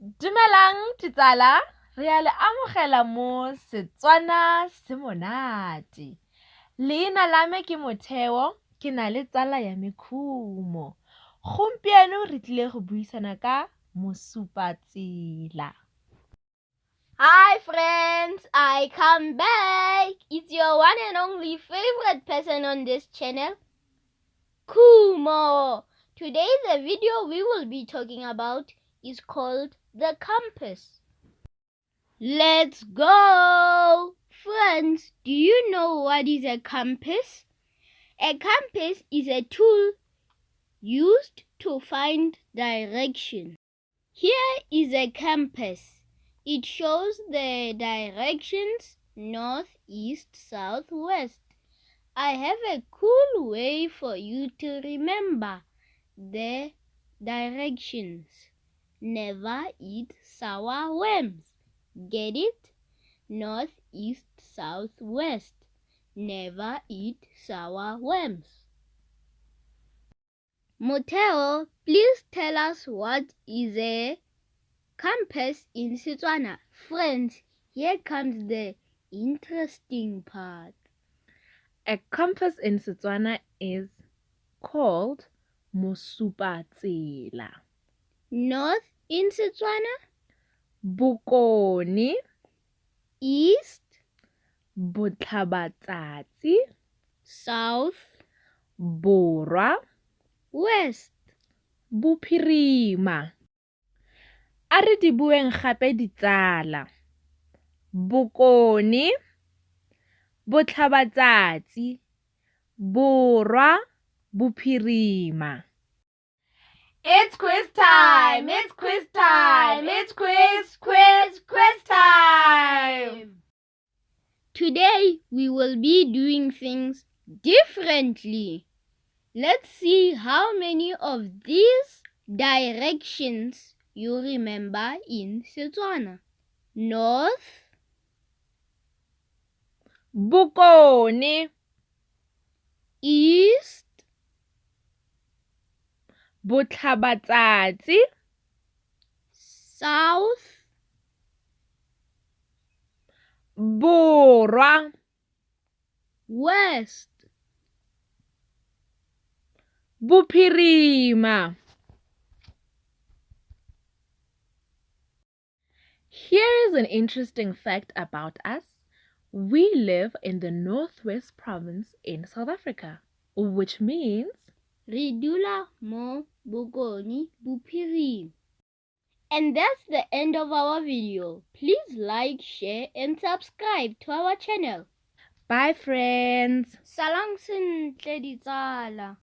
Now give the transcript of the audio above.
Dumelang ditsala, re a le amogela mo Setswana se monate. Leina la me ke Motheo, ke na le tsala ya me Khumo. Gompieno re tlile go buisana ka mosupatsela. Hi friends, I come back. It's your one and only favorite person on this channel, Kumo. Today the video we will be talking about is called the compass. Let's go! Friends, do you know what is a compass? A compass is a tool used to find direction. Here is a compass. It shows the directions north, east, south, west. I have a cool way for you to remember the directions. Never eat sour worms. Get it? North, east, south, west. Never eat sour worms. Motheo, please tell us what is a compass in Setswana. Friends, here comes the interesting part. A compass in Setswana is called mosupatsela. North in Setswana? Bokoni. East? Botlhabatsatsi. South? Borwa. West? Bophirima. A re di bueng gape ditsala. Bokoni, botlhabatsatsi, borwa, bophirima. It's quiz time! It's quiz time! It's quiz time! Today we will be doing things differently. Let's see how many of these directions you remember in Setswana. North, Bokoni, east, botlhabatsatsi, south, borwa, west. bophirima. Here is an interesting fact about us. We live in the Northwest Province in South Africa, which means Re dula mo Bokoni Bophirima. And that's the end of our video. Please like, share and subscribe to our channel. bye friends. Salang sentle ditsala.